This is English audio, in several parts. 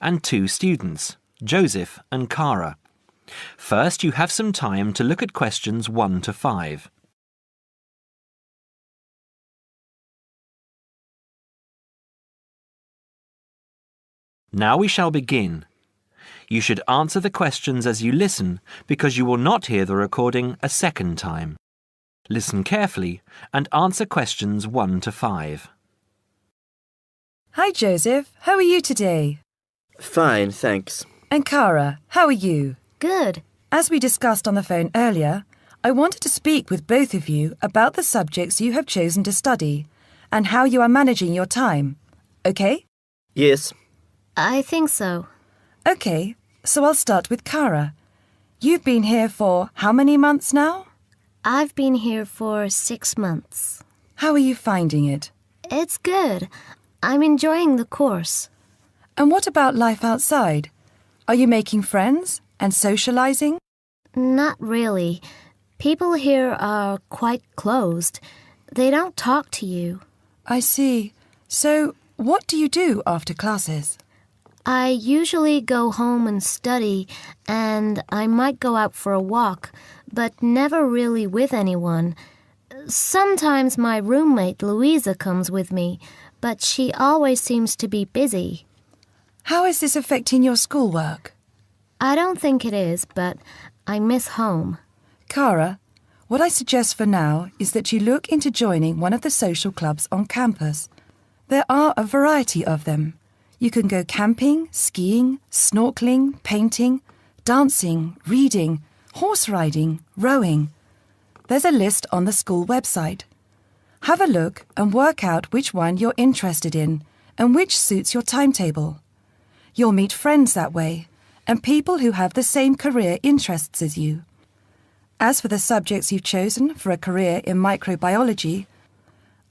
and 2 students, Joseph and Cara. First, you have some time to look at questions 1 to 5. Now we shall begin. You should answer the questions as you listen because you will not hear the recording a second time. Listen carefully and answer questions 1 to 5. Hi Joseph, how are you today? Fine, thanks. And Cara, how are you? Good. As we discussed on the phone earlier, I wanted to speak with both of you about the subjects you have chosen to study and how you are managing your time. Okay? Yes. I think so. Okay, so I'll start with Cara. You've been here for how many months now? I've been here for 6 months. How are you finding it? It's good. I'm enjoying the course. And what about life outside? Are you making friends and socializing? Not really. People here are quite closed. They don't talk to you. I see. So, what do you do after classes? I usually go home and study, and I might go out for a walk, but never really with anyone. Sometimes my roommate Louisa comes with me, but she always seems to be busy. How is this affecting your schoolwork? I don't think it is, but I miss home. Cara, what I suggest for now is that you look into joining one of the social clubs on campus. There are a variety of them. You can go camping, skiing, snorkeling, painting, dancing, reading, horse riding, rowing. There's a list on the school website. Have a look and work out which one you're interested in and which suits your timetable. You'll meet friends that way and people who have the same career interests as you. As for the subjects you've chosen for a career in microbiology,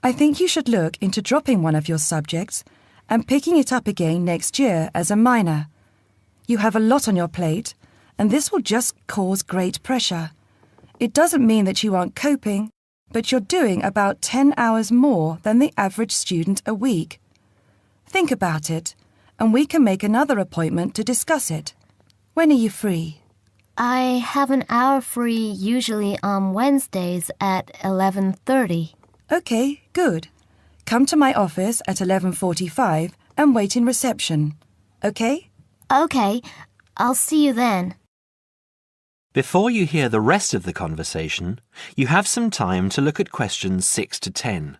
I think you should look into dropping one of your subjects and picking it up again next year as a minor. You have a lot on your plate, and this will just cause great pressure. It doesn't mean that you aren't coping, but you're doing about 10 hours more than the average student a week. Think about it, and we can make another appointment to discuss it. When are you free? I have an hour free usually on Wednesdays at 11:30. Okay, good. Come to my office at 11:45 and wait in reception. Okay? Okay, I'll see you then. Before you hear the rest of the conversation, you have some time to look at questions 6 to 10.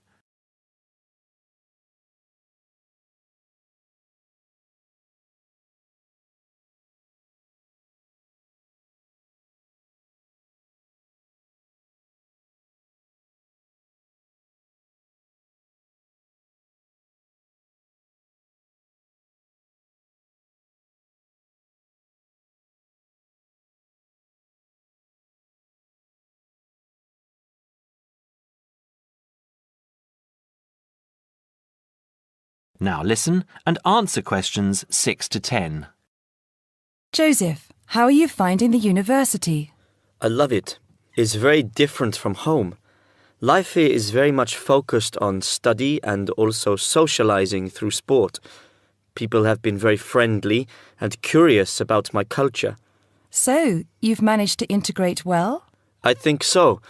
Now listen and answer questions 6 to 10. Joseph, how are you finding the university? I love it. It's very different from home. Life here is very much focused on study and also socializing through sport. People have been very friendly and curious about my culture. So, you've managed to integrate well? I think so.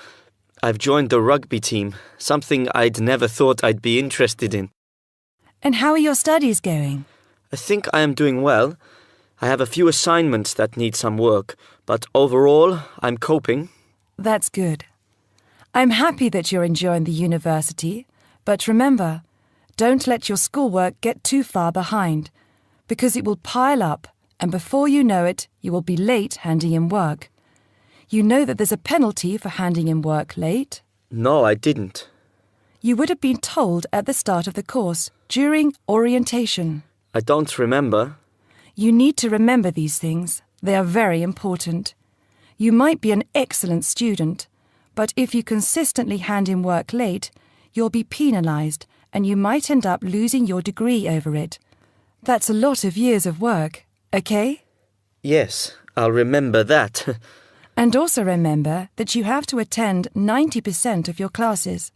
I've joined the rugby team, something I'd never thought I'd be interested in. And how are your studies going? I think I am doing well. I have a few assignments that need some work, but overall, I'm coping. That's good. I'm happy that you're enjoying the university, but remember, don't let your schoolwork get too far behind, because it will pile up, and before you know it, you will be late handing in work. You know that there's a penalty for handing in work late? No, I didn't. You would have been told at the start of the course, during orientation. I don't remember. You need to remember these things. They are very important. You might be an excellent student, but if you consistently hand in work late, you'll be penalised and you might end up losing your degree over it. That's a lot of years of work, okay? Yes, I'll remember that. And also remember that you have to attend 90% of your classes.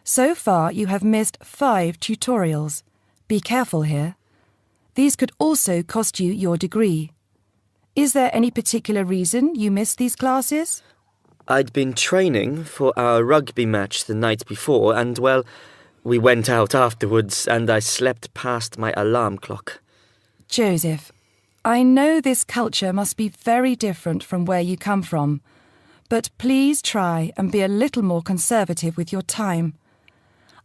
So far, you have missed 5 tutorials. Be careful here. These could also cost you your degree. Is there any particular reason you missed these classes? I'd been training for our rugby match the night before and, well, we went out afterwards and I slept past my alarm clock. Joseph, I know this culture must be very different from where you come from, but please try and be a little more conservative with your time.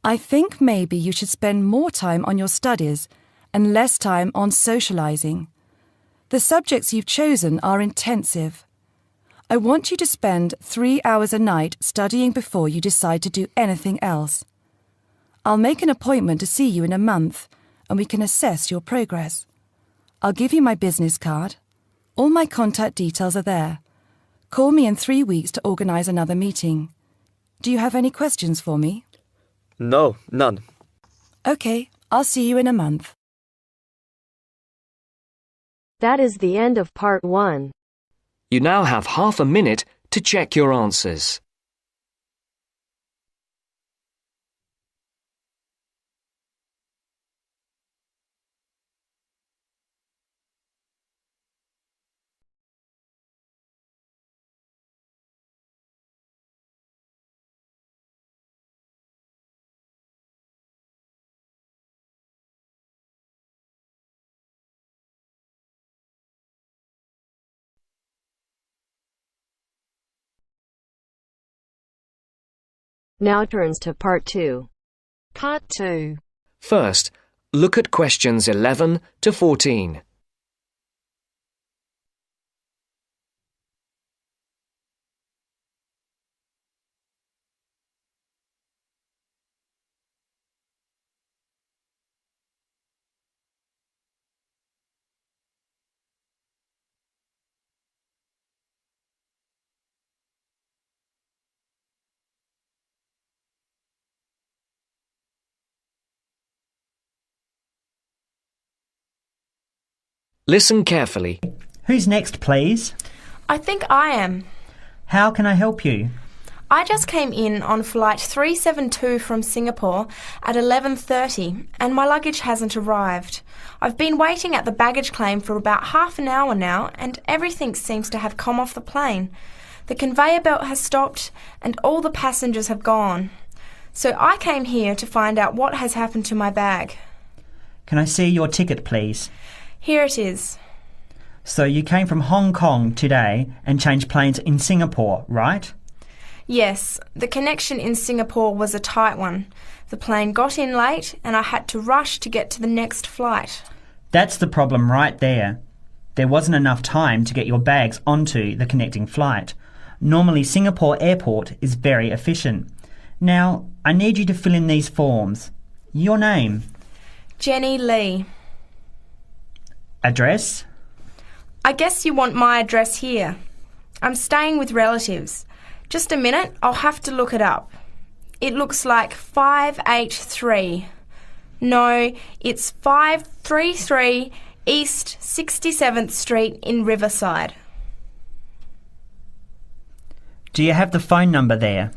I think maybe you should spend more time on your studies and less time on socialising. The subjects you've chosen are intensive. I want you to spend 3 hours a night studying before you decide to do anything else. I'll make an appointment to see you in a month and we can assess your progress. I'll give you my business card. All my contact details are there. Call me in 3 weeks to organise another meeting. Do you have any questions for me? No, none. OK, I'll see you in a month. That is the end of part 1. You now have half a minute to check your answers. Now turns to part 2. Part 2. First, look at questions 11 to 14. Listen carefully. Who's next, please? I think I am. How can I help you? I just came in on flight 372 from Singapore at 11:30 and my luggage hasn't arrived. I've been waiting at the baggage claim for about half an hour now and everything seems to have come off the plane. The conveyor belt has stopped and all the passengers have gone. So I came here to find out what has happened to my bag. Can I see your ticket, please? Here it is. So you came from Hong Kong today and changed planes in Singapore, right? Yes, the connection in Singapore was a tight one. The plane got in late and I had to rush to get to the next flight. That's the problem right there. There wasn't enough time to get your bags onto the connecting flight. Normally Singapore Airport is very efficient. Now, I need you to fill in these forms. Your name. Jenny Lee. Address. I guess you want my address here. I'm staying with relatives. Just a minute, I'll have to look it up. It looks like 583. No, it's 533 East 67th Street in Riverside. Do you have the phone number there?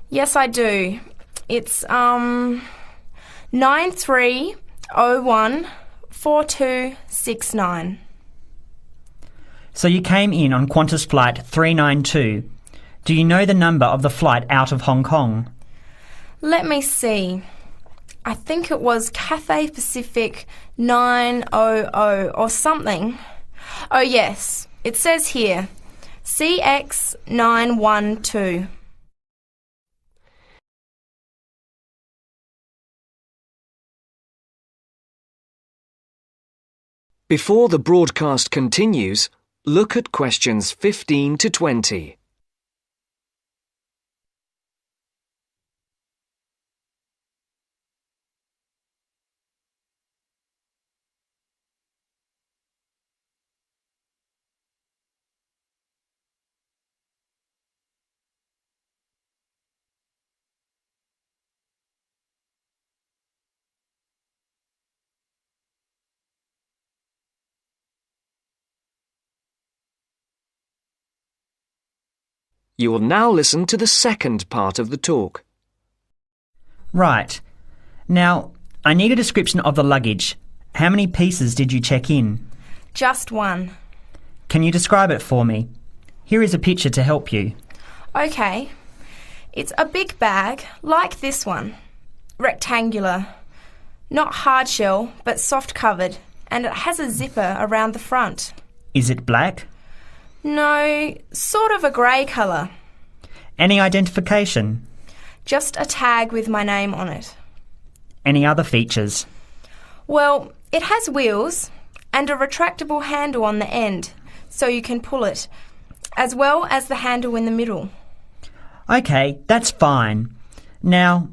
Yes, I do. It's 9301 4269. So you came in on Qantas Flight 392. Do you know the number of the flight out of Hong Kong? Let me see. I think it was Cathay Pacific 900 or something. Oh yes, it says here, CX 912. Before the broadcast continues, look at questions 15 to 20. You will now listen to the second part of the talk. Right. Now, I need a description of the luggage. How many pieces did you check in? Just one. Can you describe it for me? Here is a picture to help you. Okay. It's a big bag, like this one. Rectangular. Not hard shell, but soft covered, and it has a zipper around the front. Is it black? No, sort of a grey colour. Any identification? Just a tag with my name on it. Any other features? Well, it has wheels and a retractable handle on the end, so you can pull it, as well as the handle in the middle. OK, that's fine. Now,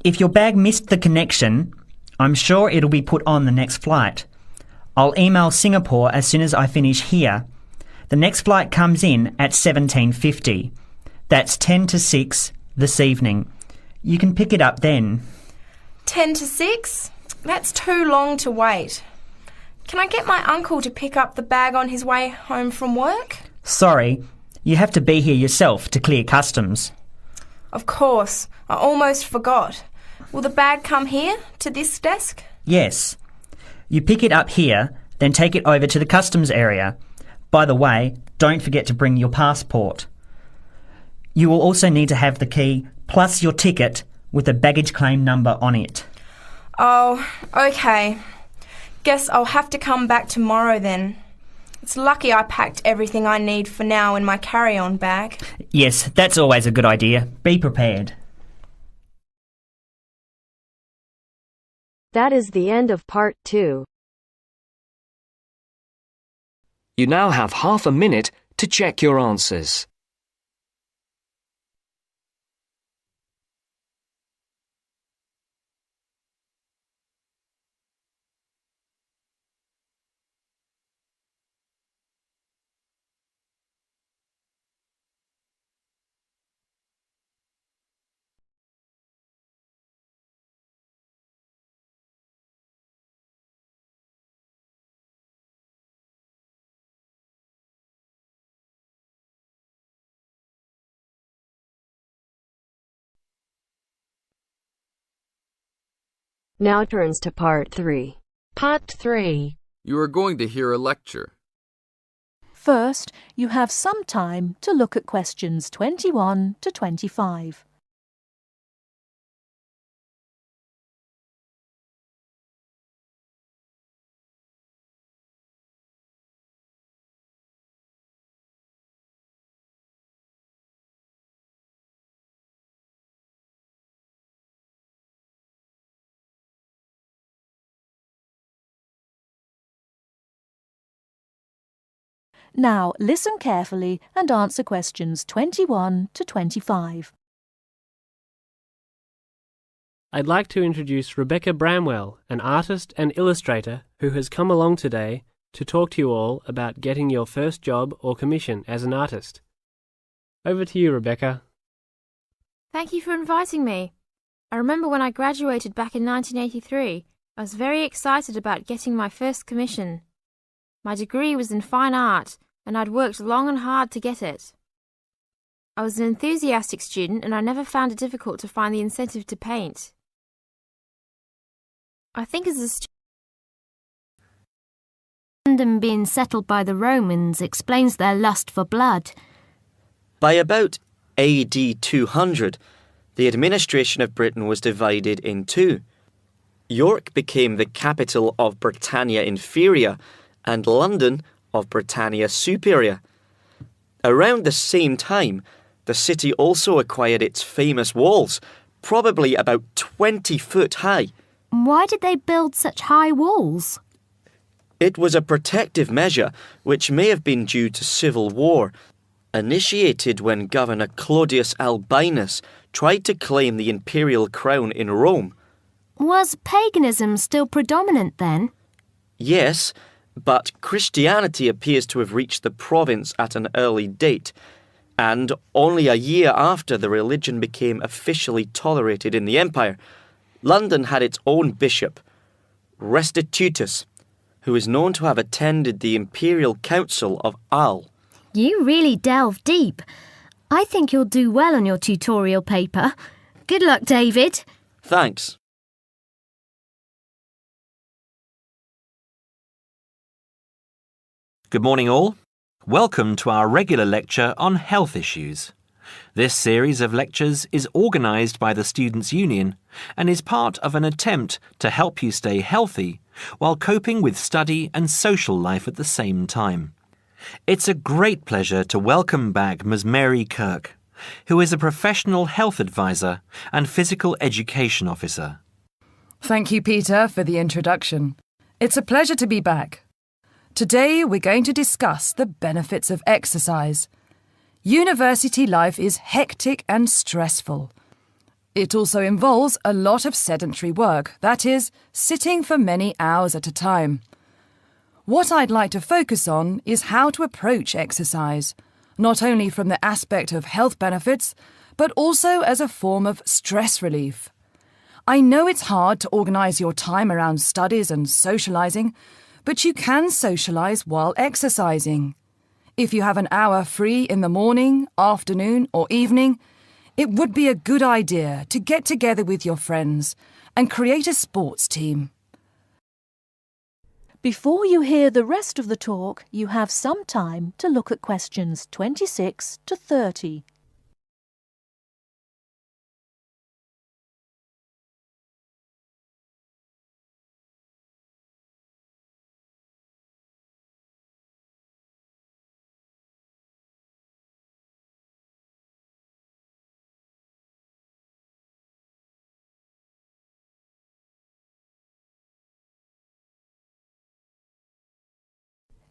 if your bag missed the connection, I'm sure it'll be put on the next flight. I'll email Singapore as soon as I finish here. The next flight comes in at 17:50. That's 10 to 6 this evening. You can pick it up then. 10 to 6? That's too long to wait. Can I get my uncle to pick up the bag on his way home from work? Sorry, you have to be here yourself to clear customs. Of course, I almost forgot. Will the bag come here, to this desk? Yes. You pick it up here, then take it over to the customs area. By the way, don't forget to bring your passport. You will also need to have the key plus your ticket with a baggage claim number on it. Oh, okay. Guess I'll have to come back tomorrow then. It's lucky I packed everything I need for now in my carry-on bag. Yes, that's always a good idea. Be prepared. That is the end of part 2. You now have half a minute to check your answers. Now turns to part 3. Part 3. You are going to hear a lecture. First, you have some time to look at questions 21 to 25. Now listen carefully and answer questions 21 to 25. I'd like to introduce Rebecca Bramwell, an artist and illustrator who has come along today to talk to you all about getting your first job or commission as an artist. Over to you, Rebecca. Thank you for inviting me. I remember when I graduated back in 1983, I was very excited about getting my first commission. My degree was in fine art, and I'd worked long and hard to get it. I was an enthusiastic student, and I never found it difficult to find the incentive to paint. I think as a student, London being settled by the Romans explains their lust for blood. By about AD 200, the administration of Britain was divided in two. York became the capital of Britannia Inferior, and London of Britannia Superior. Around the same time, the city also acquired its famous walls, probably about 20 foot high. Why did they build such high walls? It was a protective measure which may have been due to civil war, initiated when Governor Claudius Albinus tried to claim the imperial crown in Rome. Was paganism still predominant then? Yes, but Christianity appears to have reached the province at an early date, and only a year after the religion became officially tolerated in the empire, London had its own bishop, Restitutus, who is known to have attended the Imperial Council of Arles. You really delve deep. I think you'll do well on your tutorial paper. Good luck, David. Thanks. Good morning all. Welcome to our regular lecture on health issues. This series of lectures is organised by the Students' Union and is part of an attempt to help you stay healthy while coping with study and social life at the same time. It's a great pleasure to welcome back Ms. Mary Kirk, who is a professional health advisor and physical education officer. Thank you, Peter, for the introduction. It's a pleasure to be back. Today we're going to discuss the benefits of exercise. University life is hectic and stressful. It also involves a lot of sedentary work, that is, sitting for many hours at a time. What I'd like to focus on is how to approach exercise, not only from the aspect of health benefits, but also as a form of stress relief. I know it's hard to organise your time around studies and socialising, but you can socialise while exercising. If you have an hour free in the morning, afternoon or evening, it would be a good idea to get together with your friends and create a sports team. Before you hear the rest of the talk, you have some time to look at questions 26 to 30.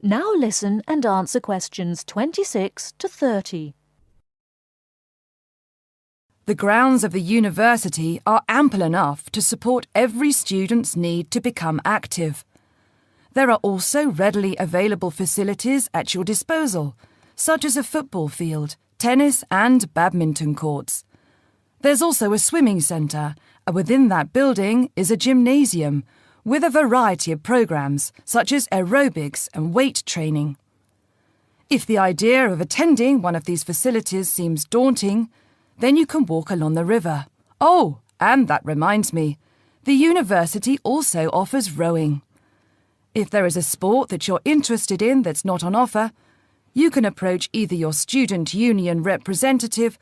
Now listen and answer questions 26 to 30. The grounds of the university are ample enough to support every student's need to become active. There are also readily available facilities at your disposal, such as a football field, tennis and badminton courts. There's also a swimming centre, and within that building is a gymnasium, with a variety of programs such as aerobics and weight training. If the idea of attending one of these facilities seems daunting, then you can walk along the river. Oh, and that reminds me, the university also offers rowing. If there is a sport that you're interested in that's not on offer, you can approach either your student union representative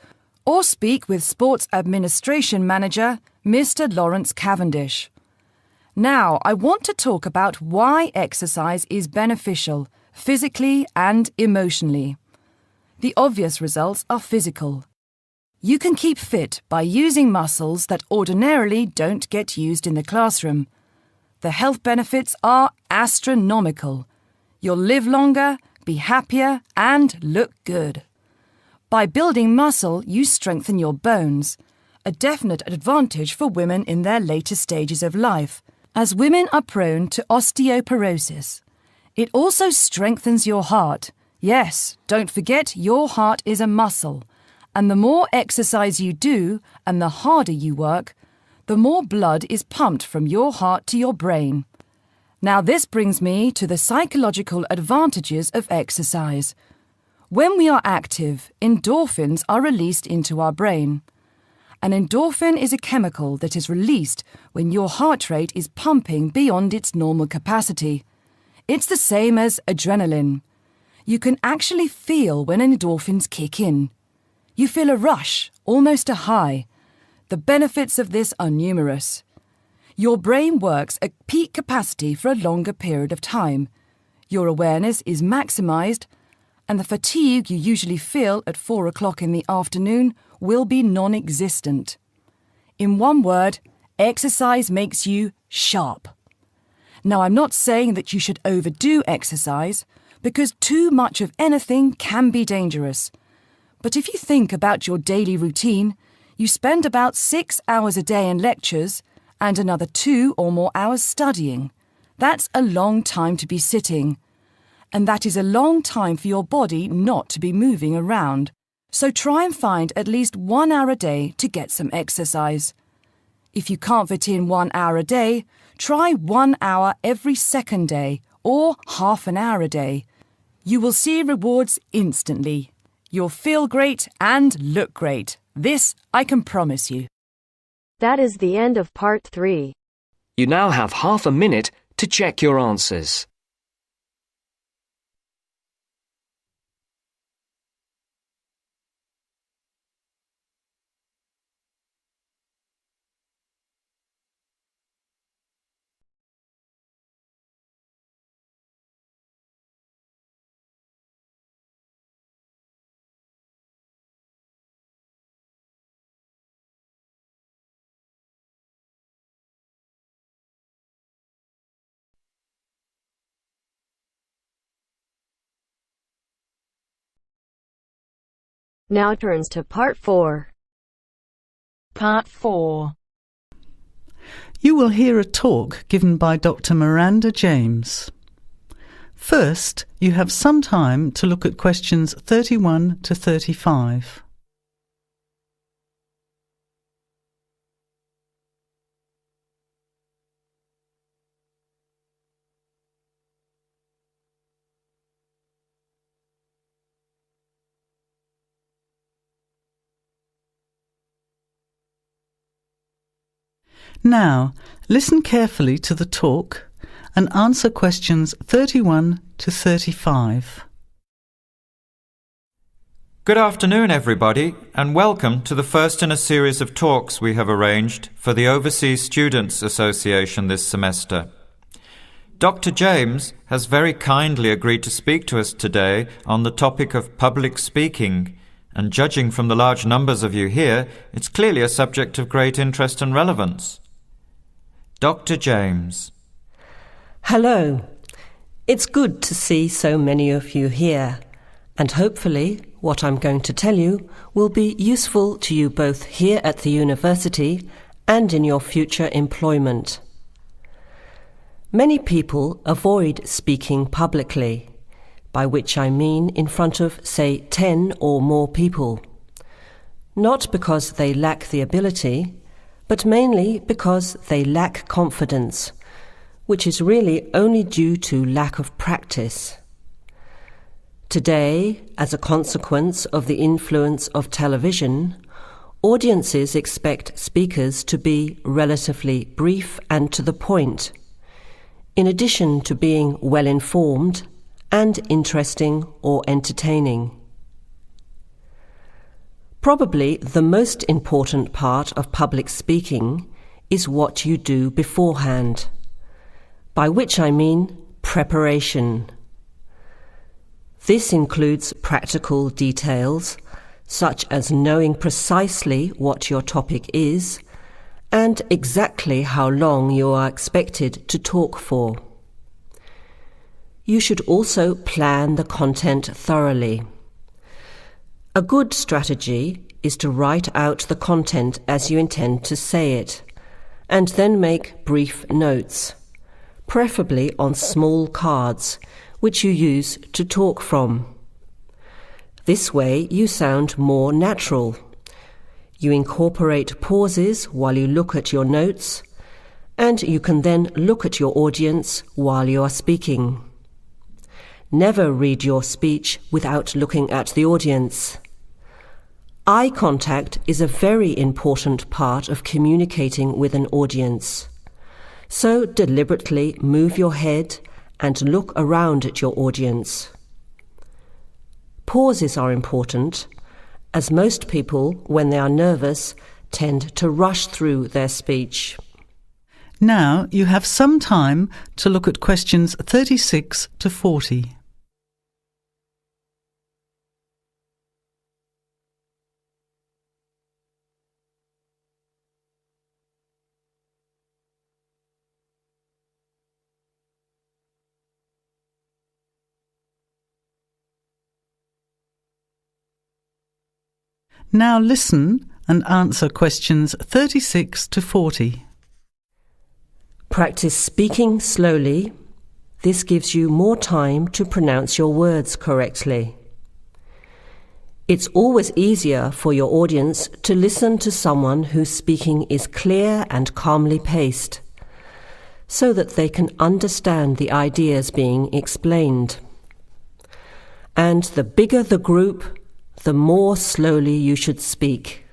or speak with Sports Administration Manager, Mr. Lawrence Cavendish. Now, I want to talk about why exercise is beneficial, physically and emotionally. The obvious results are physical. You can keep fit by using muscles that ordinarily don't get used in the classroom. The health benefits are astronomical. You'll live longer, be happier, and look good. By building muscle, you strengthen your bones, a definite advantage for women in their later stages of life, as women are prone to osteoporosis. It also strengthens your heart. Yes, don't forget your heart is a muscle, and the more exercise you do and the harder you work, the more blood is pumped from your heart to your brain. Now this brings me to the psychological advantages of exercise. When we are active, endorphins are released into our brain. An endorphin is a chemical that is released when your heart rate is pumping beyond its normal capacity. It's the same as adrenaline. You can actually feel when endorphins kick in. You feel a rush, almost a high. The benefits of this are numerous. Your brain works at peak capacity for a longer period of time. Your awareness is maximised, and the fatigue you usually feel at 4 o'clock in the afternoon will be non-existent. In one word, exercise makes you sharp. Now, I'm not saying that you should overdo exercise, because too much of anything can be dangerous. But if you think about your daily routine, you spend about 6 hours a day in lectures and another 2 or more hours studying. That's a long time to be sitting. And that is a long time for your body not to be moving around. So try and find at least 1 hour a day to get some exercise. If you can't fit in 1 hour a day, try 1 hour every second day or half an hour a day. You will see rewards instantly. You'll feel great and look great. This I can promise you. That is the end of part 3. You now have half a minute to check your answers. Now turns to Part 4. Part 4. You will hear a talk given by Dr. Miranda James. First, you have some time to look at questions 31 to 35. Now, listen carefully to the talk and answer questions 31 to 35. Good afternoon, everybody, and welcome to the first in a series of talks we have arranged for the Overseas Students Association this semester. Dr. James has very kindly agreed to speak to us today on the topic of public speaking, and judging from the large numbers of you here, it's clearly a subject of great interest and relevance. Dr. James. Hello. It's good to see so many of you here, and hopefully what I'm going to tell you will be useful to you both here at the university and in your future employment. Many people avoid speaking publicly, by which I mean in front of, say, 10 or more people. Not because they lack the ability, but mainly because they lack confidence, which is really only due to lack of practice. Today, as a consequence of the influence of television, audiences expect speakers to be relatively brief and to the point, in addition to being well informed and interesting or entertaining. Probably the most important part of public speaking is what you do beforehand, by which I mean preparation. This includes practical details, such as knowing precisely what your topic is and exactly how long you are expected to talk for. You should also plan the content thoroughly. A good strategy is to write out the content as you intend to say it, and then make brief notes, preferably on small cards, which you use to talk from. This way you sound more natural. You incorporate pauses while you look at your notes, and you can then look at your audience while you are speaking. Never read your speech without looking at the audience. Eye contact is a very important part of communicating with an audience. So deliberately move your head and look around at your audience. Pauses are important, as most people, when they are nervous, tend to rush through their speech. Now you have some time to look at questions 36 to 40. Now listen and answer questions 36 to 40. Practice speaking slowly. This gives you more time to pronounce your words correctly. It's always easier for your audience to listen to someone whose speaking is clear and calmly paced, so that they can understand the ideas being explained. And the bigger the group, the more slowly you should speak.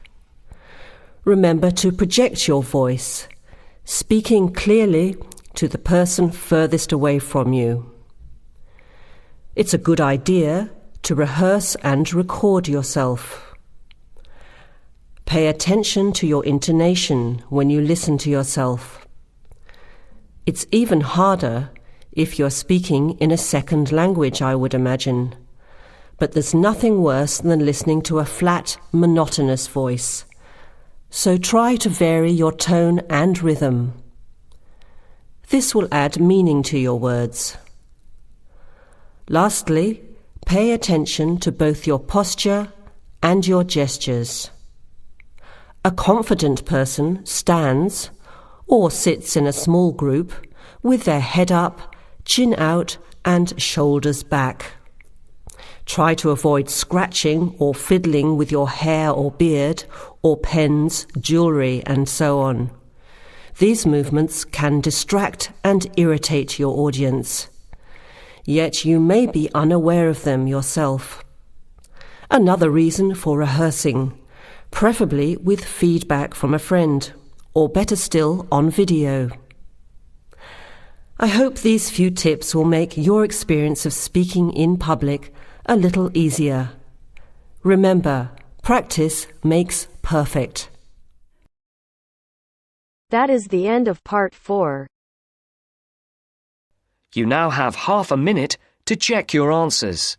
Remember to project your voice, speaking clearly to the person furthest away from you. It's a good idea to rehearse and record yourself. Pay attention to your intonation when you listen to yourself. It's even harder if you're speaking in a second language, I would imagine. But there's nothing worse than listening to a flat, monotonous voice. So try to vary your tone and rhythm. This will add meaning to your words. Lastly, pay attention to both your posture and your gestures. A confident person stands or sits in a small group with their head up, chin out and shoulders back. Try to avoid scratching or fiddling with your hair or beard or pens, jewellery and so on. These movements can distract and irritate your audience. Yet you may be unaware of them yourself. Another reason for rehearsing, preferably with feedback from a friend, or better still, on video. I hope these few tips will make your experience of speaking in public a little easier. Remember, practice makes perfect. That is the end of part 4. You now have half a minute to check your answers.